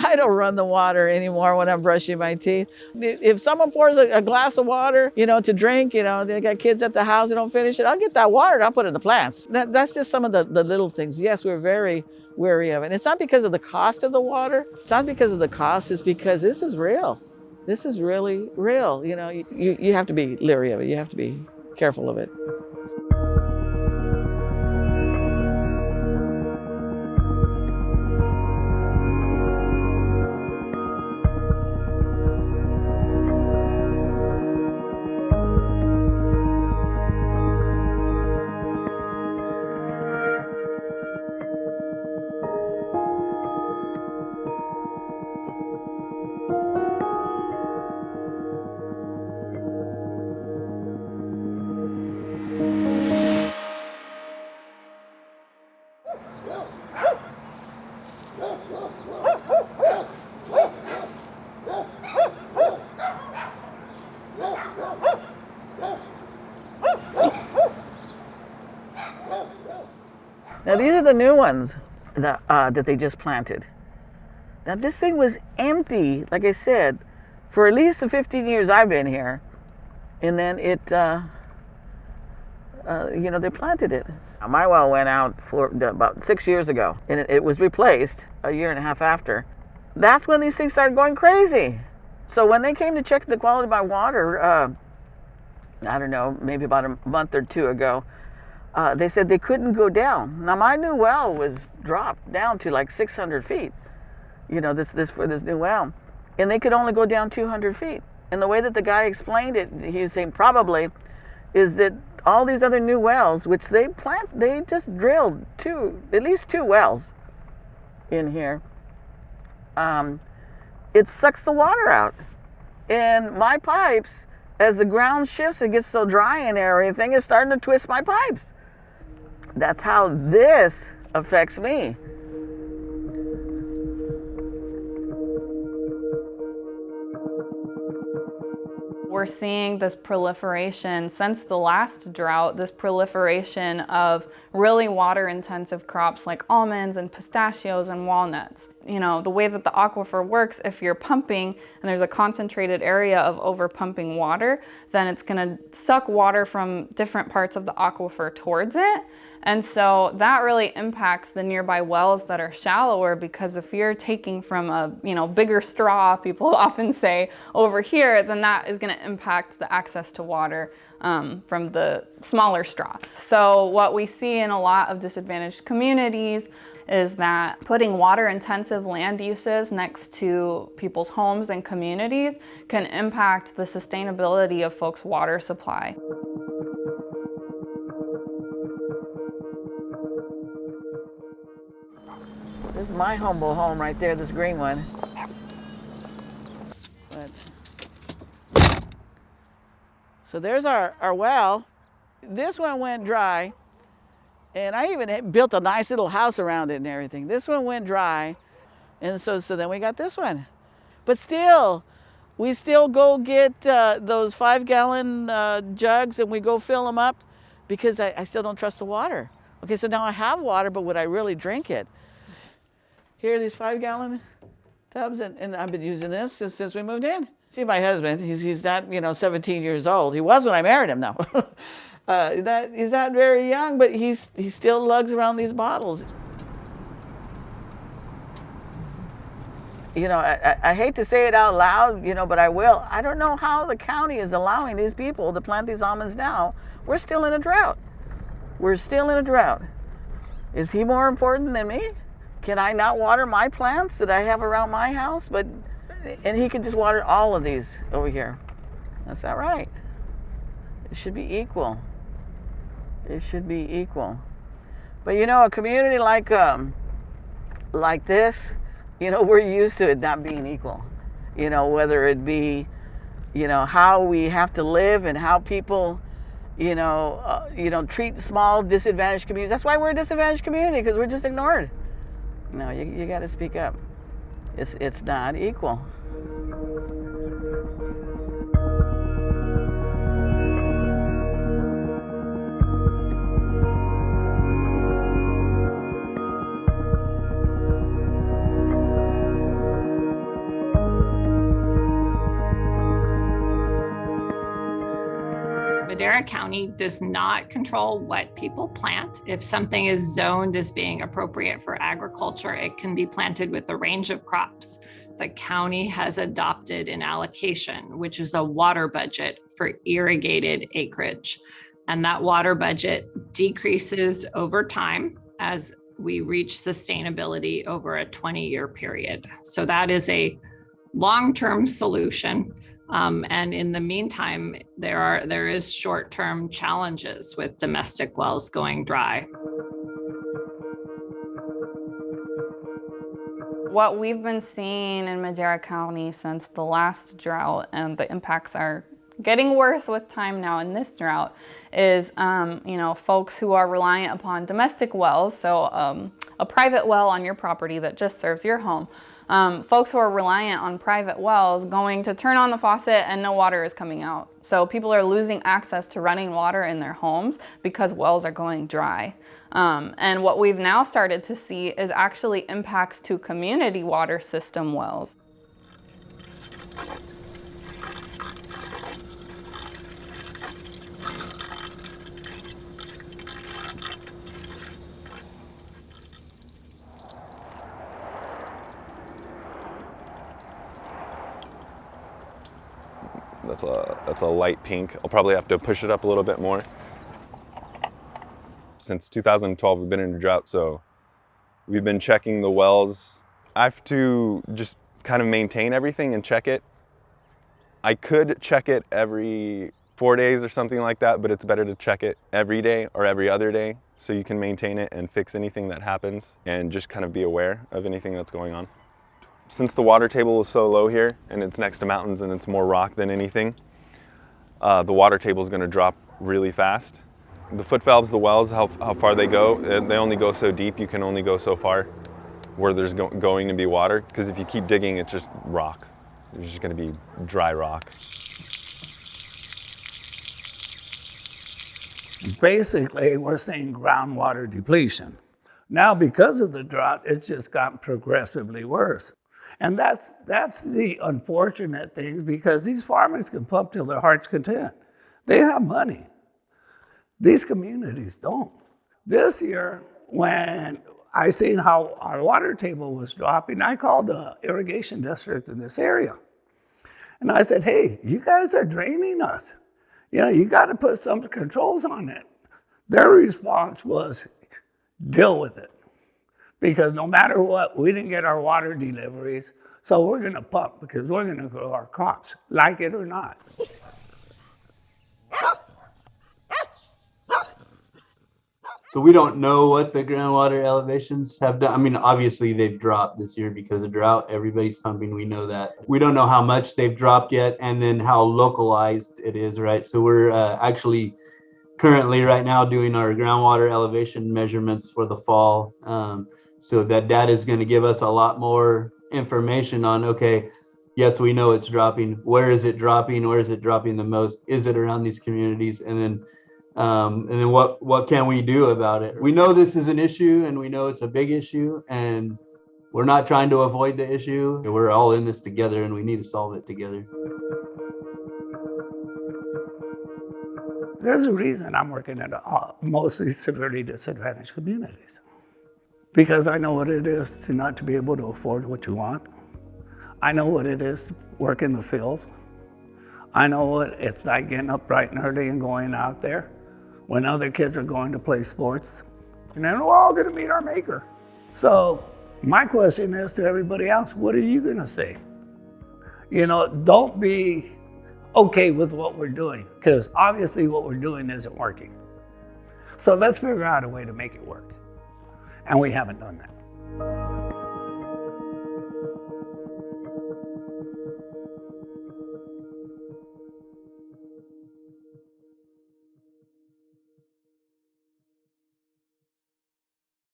I don't run the water anymore when I'm brushing my teeth. If someone pours a glass of water, to drink, they got kids at the house, they don't finish it, I'll get that water and I'll put it in the plants. That's just some of the little things. Yes, we're very wary of it. And it's not because of the cost of the water. It's not because of the cost. It's because this is real. This is really real. You have to be leery of it. You have to be careful of it. Now these are the new ones that they just planted. Now this thing was empty, like I said, for at least the 15 years I've been here. And then they planted it. My well went out for about 6 years ago, and it was replaced a year and a half after. That's when these things started going crazy. So when they came to check the quality of my water, I don't know, maybe about a month or two ago, they said they couldn't go down. Now my new well was dropped down to like 600 feet. For this new well, and they could only go down 200 feet. And the way that the guy explained it, he was saying probably, is that all these other new wells, which they just drilled at least two wells in here. It sucks the water out, and my pipes, as the ground shifts, it gets so dry and everything, is starting to twist my pipes. That's how this affects me. We're seeing this proliferation since the last drought, this proliferation of really water-intensive crops like almonds and pistachios and walnuts. The way that the aquifer works, if you're pumping and there's a concentrated area of over-pumping water, then it's gonna suck water from different parts of the aquifer towards it. And so that really impacts the nearby wells that are shallower, because if you're taking from a bigger straw, people often say, over here, then that is going to impact the access to water from the smaller straw. So what we see in a lot of disadvantaged communities is that putting water-intensive land uses next to people's homes and communities can impact the sustainability of folks' water supply. This is my humble home right there, this green one. So there's our well. This one went dry, and I even built a nice little house around it and everything. This one went dry, and so then we got this one. But still, we still go get those 5-gallon jugs, and we go fill them up, because I still don't trust the water. Okay, so now I have water, but would I really drink it? Here are these 5-gallon tubs, and I've been using this since we moved in. See, my husband, he's not 17 years old. He was when I married him now. He's not very young, but he still lugs around these bottles. I hate to say it out loud, but I will. I don't know how the county is allowing these people to plant these almonds now. We're still in a drought. We're still in a drought. Is he more important than me? Can I not water my plants that I have around my house? And he can just water all of these over here. That's not right. It should be equal. It should be equal. But a community like this, we're used to it not being equal. Whether it be, how we have to live and how people, treat small disadvantaged communities. That's why we're a disadvantaged community, because we're just ignored. No, you got to speak up. It's not equal. Madera County does not control what people plant. If something is zoned as being appropriate for agriculture, it can be planted with a range of crops. The county has adopted an allocation, which is a water budget for irrigated acreage. And that water budget decreases over time as we reach sustainability over a 20-year period. So that is a long-term solution. And in the meantime, there is short-term challenges with domestic wells going dry. What we've been seeing in Madera County since the last drought, and the impacts are getting worse with time now in this drought, is folks who are reliant upon domestic wells, so a private well on your property that just serves your home. Folks who are reliant on private wells going to turn on the faucet and no water is coming out. So people are losing access to running water in their homes because wells are going dry. And what we've now started to see is actually impacts to community water system wells. That's a light pink. I'll probably have to push it up a little bit more. Since 2012, we've been in a drought, so we've been checking the wells. I have to just kind of maintain everything and check it. I could check it every 4 days or something like that, but it's better to check it every day or every other day so you can maintain it and fix anything that happens and just kind of be aware of anything that's going on. Since the water table is so low here and it's next to mountains and it's more rock than anything, the water table is going to drop really fast. The foot valves, the wells, how far they go, they only go so deep. You can only go so far where there's going to be water, because if you keep digging, it's just rock. There's just going to be dry rock. Basically, we're seeing groundwater depletion. Now, because of the drought, it's just gotten progressively worse. And that's the unfortunate thing, because these farmers can pump till their heart's content. They have money. These communities don't. This year, when I seen how our water table was dropping, I called the irrigation district in this area. And I said, hey, you guys are draining us. You got to put some controls on it. Their response was, deal with it. Because no matter what, we didn't get our water deliveries, so we're going to pump because we're going to grow our crops, like it or not. So we don't know what the groundwater elevations have done. I mean, obviously they've dropped this year because of drought. Everybody's pumping, we know that. We don't know how much they've dropped yet, and then how localized it is, right? So we're actually currently right now doing our groundwater elevation measurements for the fall. So that data is going to give us a lot more information on, okay, yes, we know it's dropping. Where is it dropping? Where is it dropping the most? Is it around these communities? And then what can we do about it? We know this is an issue, and we know it's a big issue, and we're not trying to avoid the issue. We're all in this together, and we need to solve it together. There's a reason I'm working at mostly severely disadvantaged communities. Because I know what it is to not to be able to afford what you want. I know what it is to work in the fields. I know what it's like getting up bright and early and going out there when other kids are going to play sports. And then we're all gonna meet our maker. So my question is to everybody else, what are you gonna say? Don't be okay with what we're doing, because obviously what we're doing isn't working. So let's figure out a way to make it work. And we haven't done that.